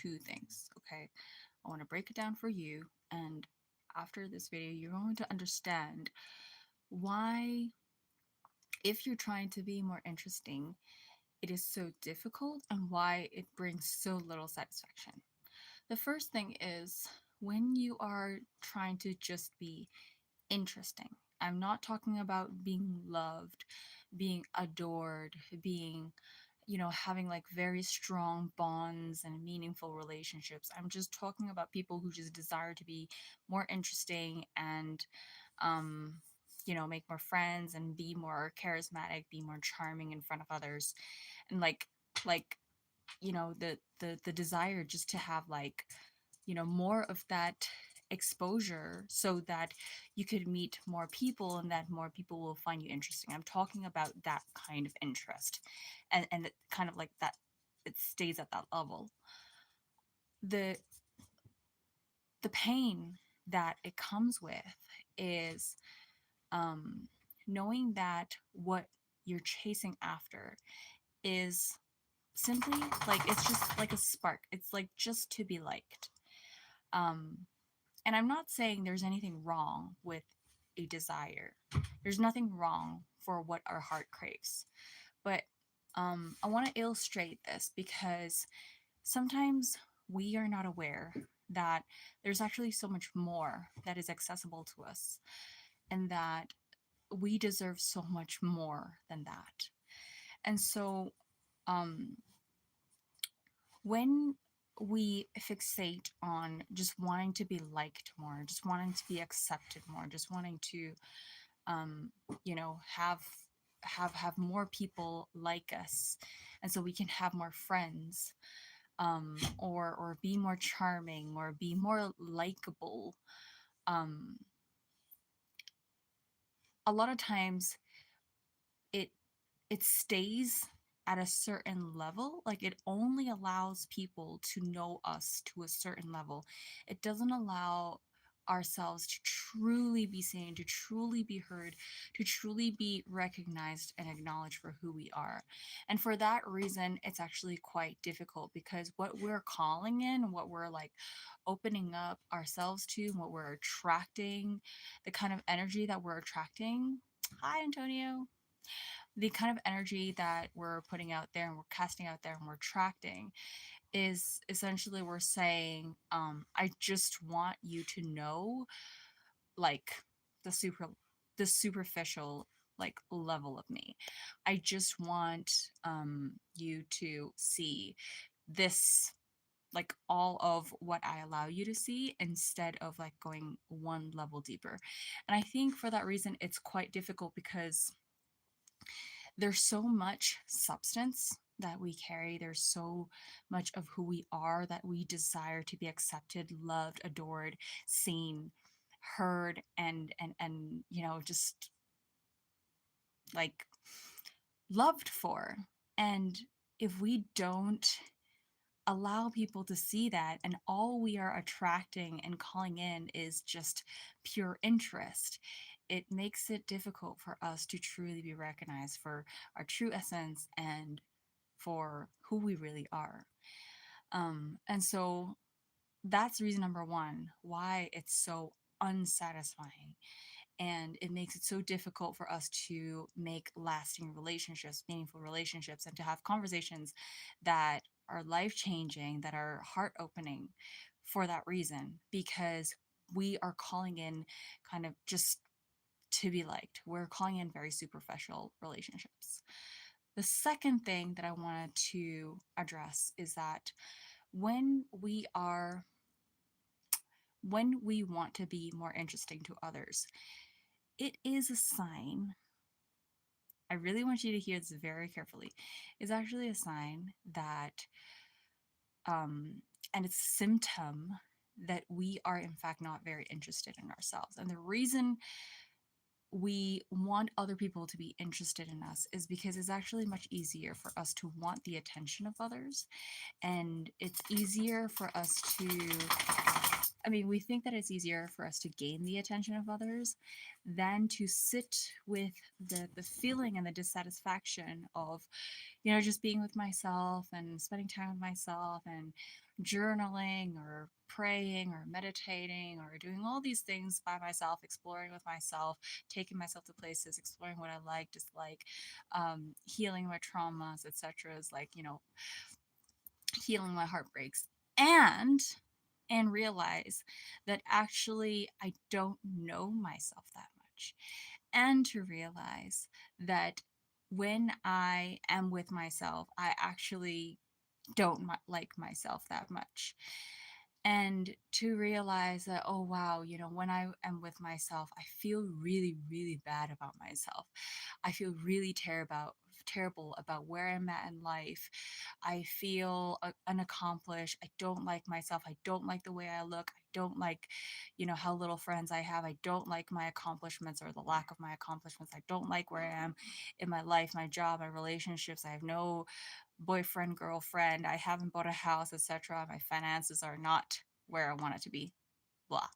two things, okay? I want to break it down for you, and after this video, you're going to understand why, if you're trying to be more interesting, it is so difficult and why it brings so little satisfaction. The first thing is when you are trying to just be interesting. I'm not talking about being loved, being adored, being, having like very strong bonds and meaningful relationships. I'm just talking about people who just desire to be more interesting and, um, make more friends and be more charismatic, be more charming in front of others. And like, the desire just to have like, more of that exposure so that you could meet more people and that more people will find you interesting. I'm talking about that kind of interest, and it kind of like that, it stays at that level. The the pain that it comes with is, um knowing that what you're chasing after is simply like, it's just like a spark, it's like just to be liked. um And I'm not saying there's anything wrong with a desire. There's nothing wrong for what our heart craves. But I want to illustrate this because sometimes we are not aware that there's actually so much more that is accessible to us, and that we deserve so much more than that. And so, um, when we fixate on just wanting to be liked more, just wanting to be accepted more, just wanting to, um, have more people like us, and so we can have more friends, or be more charming or be more likable. Um, a lot of times it it stays at a certain level. Like, it only allows people to know us to a certain level. It doesn't allow ourselves to truly be seen, to truly be heard, to truly be recognized and acknowledged for who we are. And for that reason, it's actually quite difficult, because what we're calling in, what we're like opening up ourselves to, what we're attracting, the kind of energy that we're attracting. Hi, Antonio. The kind of energy that we're putting out there and we're casting out there and we're attracting is essentially, we're saying, I just want you to know, like, the superficial like level of me. I just want, you to see this, like all of what I allow you to see, instead of like going one level deeper. And I think for that reason it's quite difficult, because there's so much substance that we carry. There's so much of who we are that we desire to be accepted, loved, adored, seen, heard, and just like loved for. And if we don't allow people to see that, and all we are attracting and calling in is just pure interest, it makes it difficult for us to truly be recognized for our true essence and for who we really are. And so that's reason number one why it's so unsatisfying, and it makes it so difficult for us to make lasting relationships, meaningful relationships, and to have conversations that are life changing, that are heart opening, for that reason, because we are calling in kind of just to be liked. We're calling in very superficial relationships. The second thing that I wanted to address is that when we are when we want to be more interesting to others, it is a sign. I really want you to hear this very carefully. It's actually a sign that, and it's a symptom that we are, in fact, not very interested in ourselves. And the reason we want other people to be interested in us is because it's actually much easier for us to want the attention of others. And it's easier for us to, I mean, we think that it's easier for us to gain the attention of others than to sit with the feeling and the dissatisfaction of, just being with myself and spending time with myself and journaling or praying or meditating or doing all these things by myself, exploring with myself, taking myself to places, exploring what I like, dislike, healing my traumas, etc. Is like, healing my heartbreaks. And realize that actually I don't know myself that much. And to realize that when I am with myself, I actually don't like myself that much. And to realize that, oh wow, when I am with myself, I feel really, really bad about myself. I feel really terrible about where I'm at in life. I feel unaccomplished. I don't like myself. I don't like the way I look. I don't like, how little friends I have. I don't like my accomplishments or the lack of my accomplishments. I don't like where I am in my life, my job, my relationships. I have no boyfriend, girlfriend. I haven't bought a house, etc. My finances are not where I want it to be. Blah.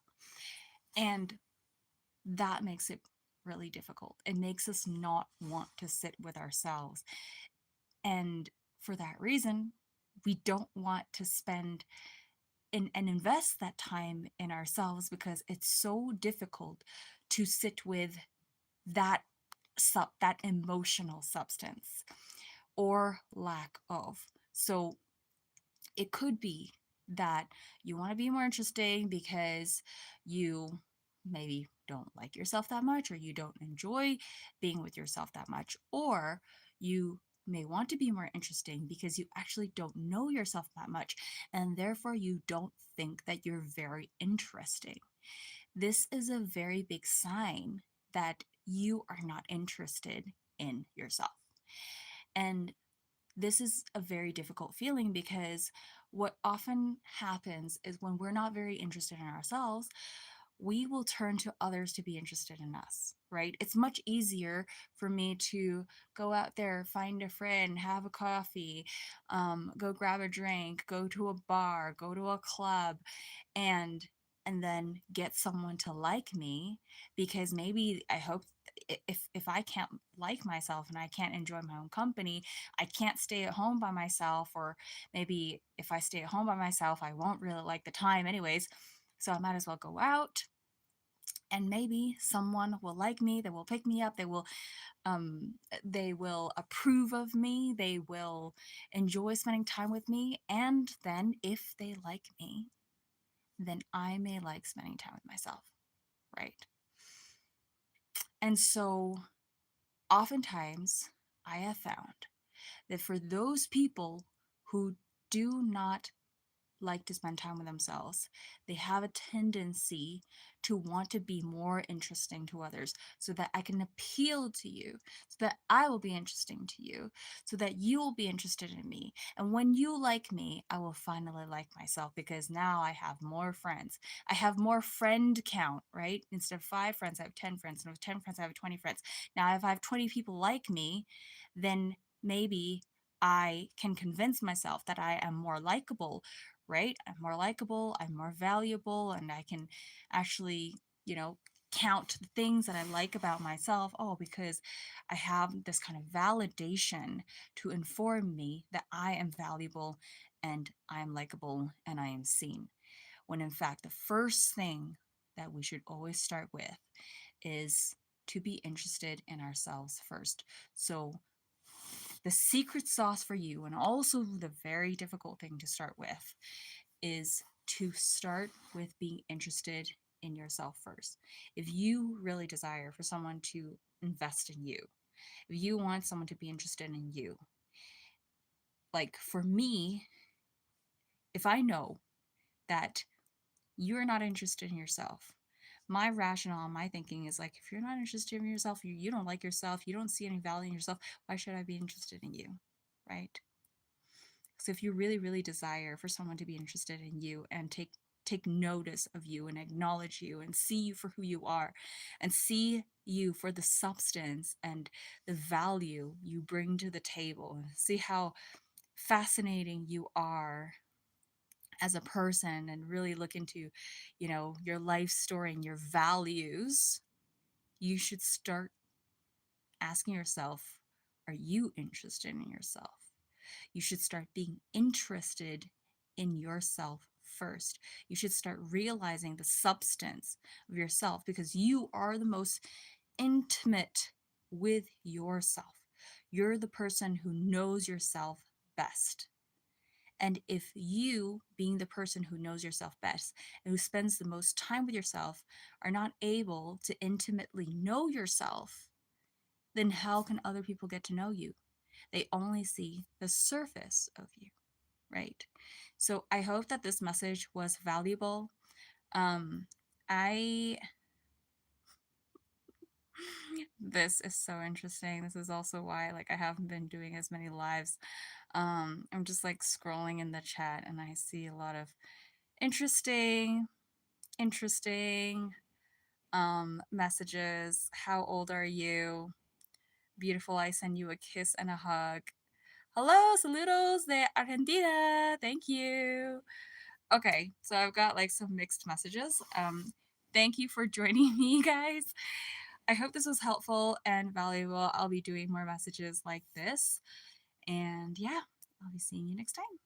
And that makes it really difficult. It makes us not want to sit with ourselves. And for that reason, we don't want to spend and invest that time in ourselves because it's so difficult to sit with that that emotional substance or lack of. So it could be that you want to be more interesting because you maybe don't like yourself that much, or you don't enjoy being with yourself that much, or you may want to be more interesting because you actually don't know yourself that much, and therefore you don't think that you're very interesting. This is a very big sign that you are not interested in yourself. And this is a very difficult feeling because what often happens is when we're not very interested in ourselves, we will turn to others to be interested in us, right? It's much easier for me to go out there, find a friend, have a coffee, go grab a drink, go to a bar, go to a club, and then get someone to like me, because maybe I hope if I can't like myself and I can't enjoy my own company, I can't stay at home by myself, or maybe if I stay at home by myself, I won't really like the time anyways. So I might as well go out, and maybe someone will like me, they will pick me up, they will approve of me, they will enjoy spending time with me, and then if they like me, then I may like spending time with myself, right? And so oftentimes I have found that for those people who do not like to spend time with themselves, they have a tendency to want to be more interesting to others so that I can appeal to you, so that I will be interesting to you, so that you will be interested in me. And when you like me, I will finally like myself because now I have more friends. I have more friend count, right? Instead of 5 friends, I have 10 friends. And with 10 friends, I have 20 friends. Now, if I have 20 people like me, then maybe I can convince myself that I am more likable, right? I'm more likable, I'm more valuable, and I can actually, you know, count the things that I like about myself. Oh, because I have this kind of validation to inform me that I am valuable and I am likable and I am seen. When in fact, the first thing that we should always start with is to be interested in ourselves first. So, the secret sauce for you, and also the very difficult thing to start with, is to start with being interested in yourself first. If you really desire for someone to invest in you, if you want someone to be interested in you, like for me, if I know that you're not interested in yourself, my rationale, my thinking is like, if you're not interested in yourself, you don't like yourself, you don't see any value in yourself, why should I be interested in you? Right? So if you really, really desire for someone to be interested in you and take notice of you and acknowledge you and see you for who you are and see you for the substance and the value you bring to the table, and see how fascinating you are as a person, and really look into, your life story and your values, you should start asking yourself, are you interested in yourself? You should start being interested in yourself first. You should start realizing the substance of yourself because you are the most intimate with yourself. You're the person who knows yourself best. And if you, being the person who knows yourself best and who spends the most time with yourself, are not able to intimately know yourself, then how can other people get to know you? They only see the surface of you, right? So I hope that this message was valuable. I this is so interesting. This is also why like I haven't been doing as many lives. I'm just like scrolling in the chat and I see a lot of interesting interesting messages. How old are you? Beautiful, I send you a kiss and a hug. Hello, saludos de Argentina. Thank you. Okay, so I've got like some mixed messages. Thank you for joining me, guys. I hope this was helpful and valuable. I'll be doing more messages like this. And yeah, I'll be seeing you next time.